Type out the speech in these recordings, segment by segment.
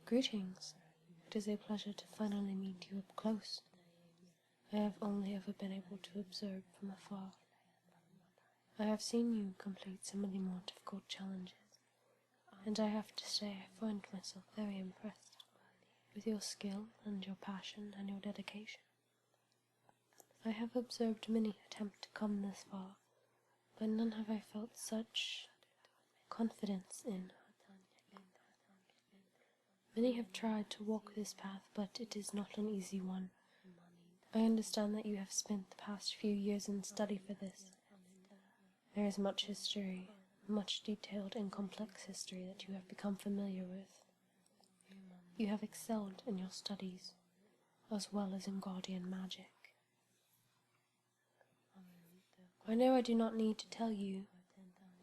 Greetings. It is a pleasure to finally meet you up close. I have only ever been able to observe from afar. I have seen you complete some of the more difficult challenges, and I have to say I find myself very impressed with your skill and your passion and your dedication. I have observed many attempt to come this far, but none have I felt such confidence in. Many have tried to walk this path, but it is not an easy one. I understand that you have spent the past few years in study for this. There is much history, much detailed and complex history that you have become familiar with. You have excelled in your studies, as well as in guardian magic. I know I do not need to tell you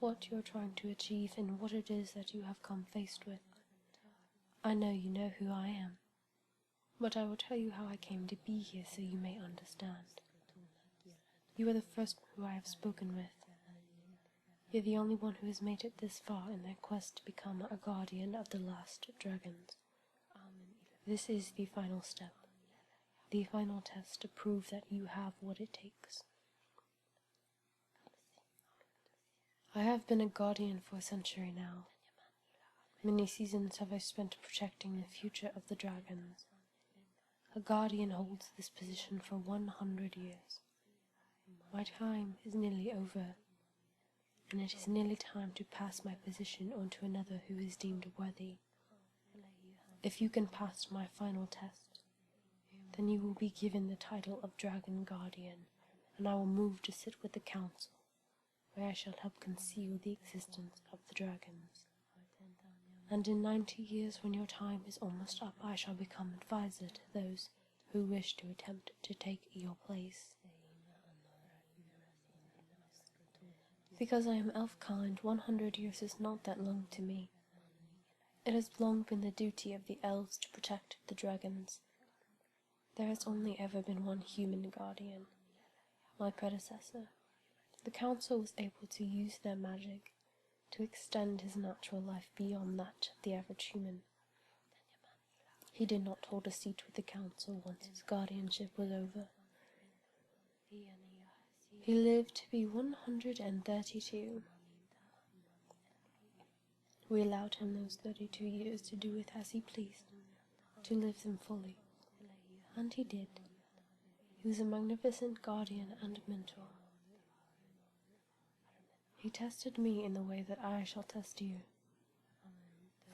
what you are trying to achieve and what it is that you have come faced with. I know you know who I am, but I will tell you how I came to be here so you may understand. You are the first who I have spoken with. You're the only one who has made it this far in their quest to become a guardian of the last dragons. This is the final step, the final test to prove that you have what it takes. I have been a guardian for a century now. Many seasons have I spent protecting the future of the dragons. A guardian holds this position for 100 years. My time is nearly over, and it is nearly time to pass my position on to another who is deemed worthy. If you can pass my final test, then you will be given the title of Dragon Guardian, and I will move to sit with the council, where I shall help conceal the existence of the dragons. And in 90 years, when your time is almost up, I shall become advisor to those who wish to attempt to take your place. Because I am elf-kind, 100 years is not that long to me. It has long been the duty of the elves to protect the dragons. There has only ever been one human guardian, my predecessor. The council was able to use their magic to extend his natural life beyond that of the average human. He did not hold a seat with the council once his guardianship was over. He lived to be 132. We allowed him those 32 years to do with as he pleased, to live them fully. And he did. He was a magnificent guardian and mentor. He tested me in the way that I shall test you.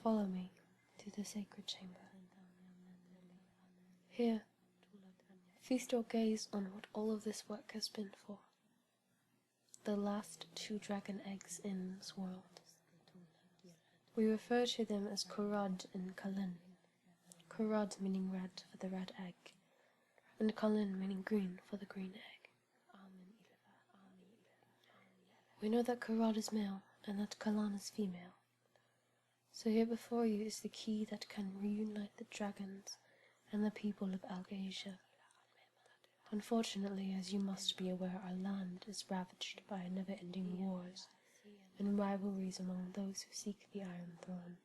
Follow me to the sacred chamber. Here, feast your gaze on what all of this work has been for. The last 2 dragon eggs in this world. We refer to them as Kurad and Kalin. Kurad meaning red for the red egg, and Kalin meaning green for the green egg. We know that Kurad is male, and that Kalan is female. So here before you is the key that can reunite the dragons and the people of Algasia. Unfortunately, as you must be aware, our land is ravaged by never-ending wars and rivalries among those who seek the Iron Throne.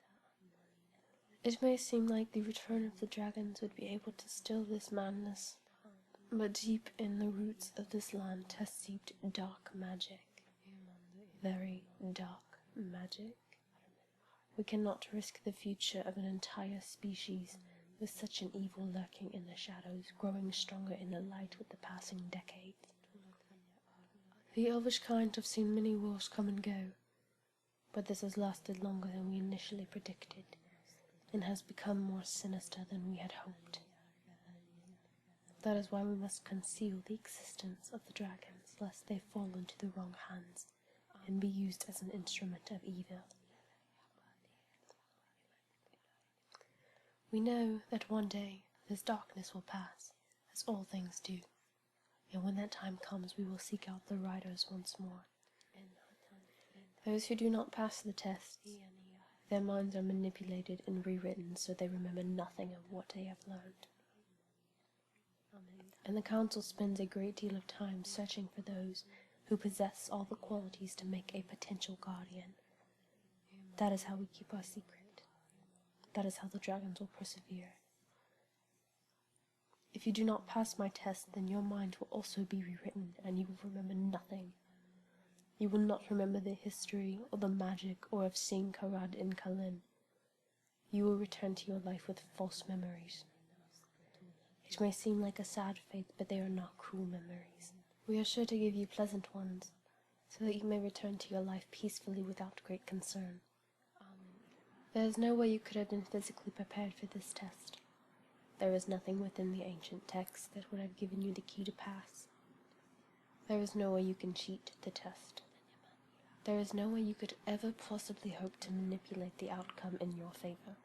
It may seem like the return of the dragons would be able to still this madness, but deep in the roots of this land has seeped dark magic. Very dark magic. We cannot risk the future of an entire species with such an evil lurking in the shadows, growing stronger in the light with the passing decades. The elvish kind have seen many wars come and go, but this has lasted longer than we initially predicted, and has become more sinister than we had hoped. That is why we must conceal the existence of the dragons, lest they fall into the wrong hands and be used as an instrument of evil. We know that one day this darkness will pass, as all things do, and when that time comes we will seek out the riders once more. Those who do not pass the tests, their minds are manipulated and rewritten so they remember nothing of what they have learned. And the council spends a great deal of time searching for those who possess all the qualities to make a potential guardian. That is how we keep our secret. That is how the dragons will persevere. If you do not pass my test, then your mind will also be rewritten, and you will remember nothing. You will not remember the history, or the magic, or of seeing Karad in Kalin. You will return to your life with false memories. It may seem like a sad fate, but they are not cruel memories. We are sure to give you pleasant ones, so that you may return to your life peacefully without great concern. There is no way you could have been physically prepared for this test. There is nothing within the ancient text that would have given you the key to pass. There is no way you can cheat the test. There is no way you could ever possibly hope to manipulate the outcome in your favor.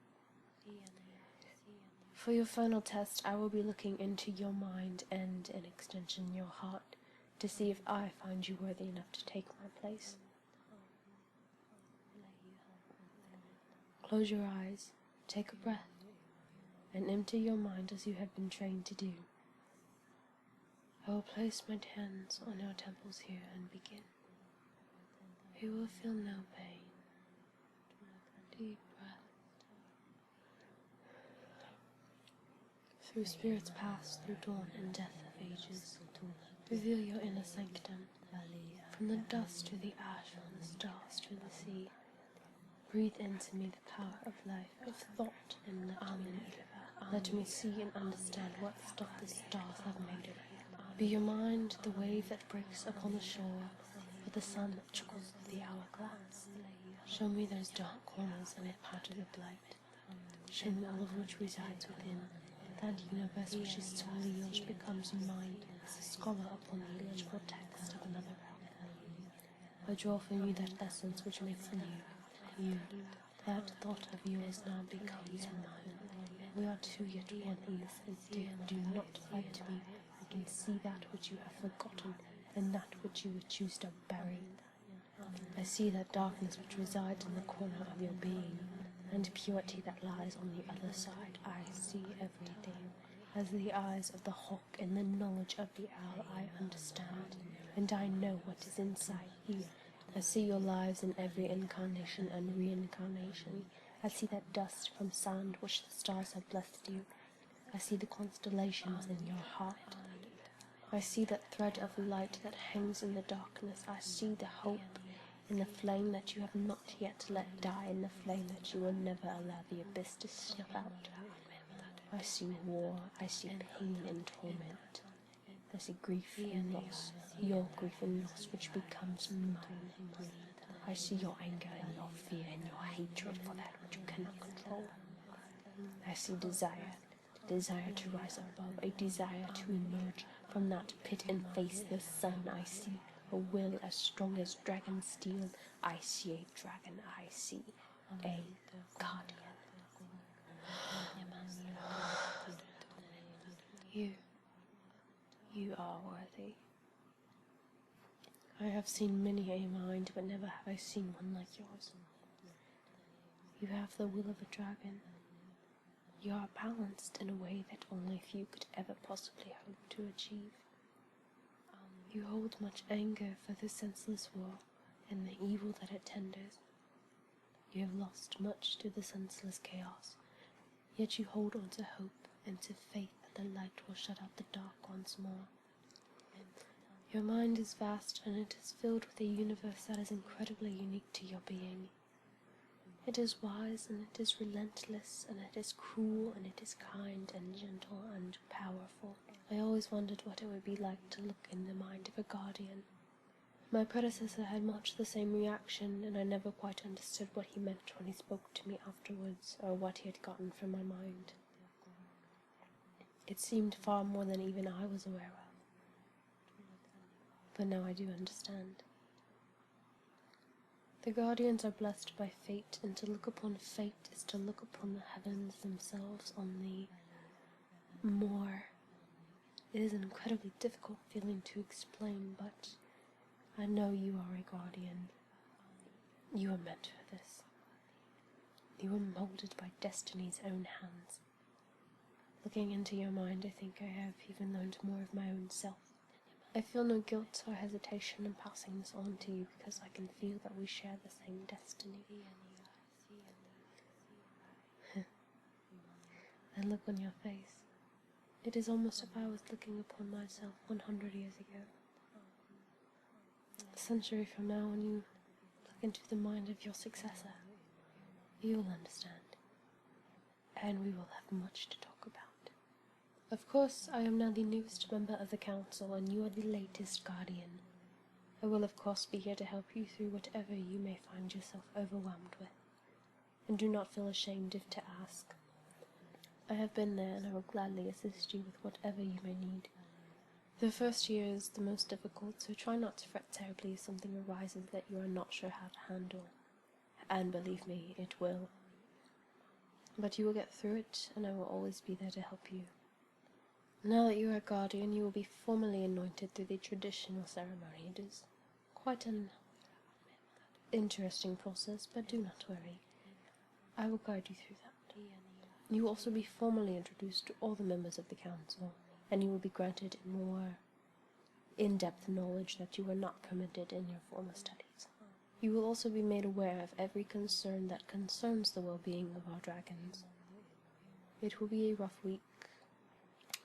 For your final test, I will be looking into your mind and, in extension, your heart, to see if I find you worthy enough to take my place. Close your eyes, take a breath, and empty your mind as you have been trained to do. I will place my hands on your temples here and begin. You will feel no pain. Deep breath. Through spirits past, through dawn and death of ages, reveal your inner sanctum, from the dust to the ash, from the stars to the sea. Breathe into me the power of life, of thought, and let me see and understand what stuff the stars have made of you. Be your mind the wave that breaks upon the shore, or the sun that trickles through the hourglass. Show me those dark corners and a part of the light. Show me all of which resides within. That universe which is solely yours becomes mine as a scholar upon the illegible text of another realm. I draw from you that essence which makes me you. That thought of yours now becomes mine. We are two yet one in this instant. Do not fight me. I can see that which you have forgotten, and that which you would choose to bury. I see that darkness which resides in the corner of your being, and purity that lies on the other side. I see everything. As the eyes of the hawk and the knowledge of the owl, I understand, and I know what is inside you. I see your lives in every incarnation and reincarnation. I see that dust from sand which the stars have blessed you. I see the constellations in your heart. I see that thread of light that hangs in the darkness. I see the hope in the flame that you have not yet let die, in the flame that you will never allow the abyss to snuff out. I see war, I see pain and torment. I see grief and loss, your grief and loss which becomes mine. I see your anger and your fear and your hatred for that which you cannot control. I see desire to rise above, a desire to emerge from that pit and face the sun. I see a will as strong as dragon steel. I see a dragon, I see a guardian. You are worthy. I have seen many a mind, but never have I seen one like yours. You have the will of a dragon. You are balanced in a way that only few could ever possibly hope to achieve. You hold much anger for the senseless war and the evil that it tenders. You have lost much to the senseless chaos, yet you hold on to hope and to faith that the light will shut out the dark once more. Your mind is vast, and it is filled with a universe that is incredibly unique to your being. It is wise, and it is relentless, and it is cruel, and it is kind and gentle and powerful. I always wondered what it would be like to look in the mind of a guardian. My predecessor had much the same reaction, and I never quite understood what he meant when he spoke to me afterwards, or what he had gotten from my mind. It seemed far more than even I was aware of. But now I do understand. The guardians are blessed by fate, and to look upon fate is to look upon the heavens themselves on the more. It is an incredibly difficult feeling to explain, but I know you are a guardian. You are meant for this. You were molded by destiny's own hands. Looking into your mind, I think I have even learned more of my own self. I feel no guilt or hesitation in passing this on to you, because I can feel that we share the same destiny. the look on your face. It is almost as if I was looking upon myself 100 years ago. A century from now, when you look into the mind of your successor, you will understand, and we will have much to talk about. Of course, I am now the newest member of the council, and you are the latest guardian. I will of course be here to help you through whatever you may find yourself overwhelmed with, and do not feel ashamed if to ask. I have been there, and I will gladly assist you with whatever you may need. The first year is the most difficult, so try not to fret terribly if something arises that you are not sure how to handle. And believe me, it will. But you will get through it, and I will always be there to help you. Now that you are a guardian, you will be formally anointed through the traditional ceremony. It is quite an interesting process, but do not worry. I will guide you through that. You will also be formally introduced to all the members of the council, and you will be granted more in-depth knowledge that you were not permitted in your former studies. You will also be made aware of every concern that concerns the well-being of our dragons. It will be a rough week,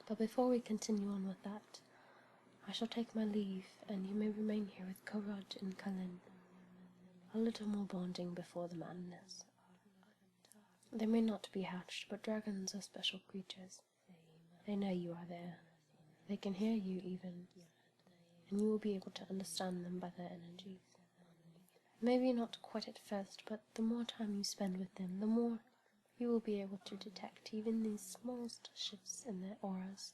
but before we continue on with that, I shall take my leave, and you may remain here with Korod and Kalin. A little more bonding before the madness. They may not be hatched, but dragons are special creatures. They know you are there. They can hear you even, and you will be able to understand them by their energies. Maybe not quite at first, but the more time you spend with them, the more you will be able to detect even these smallest shifts in their auras.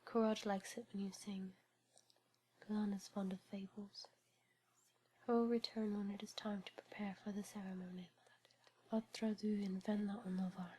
Korod likes it when you sing. Kalan is fond of fables. I will return when it is time to prepare for the ceremony. Atradu in Venla Onovar.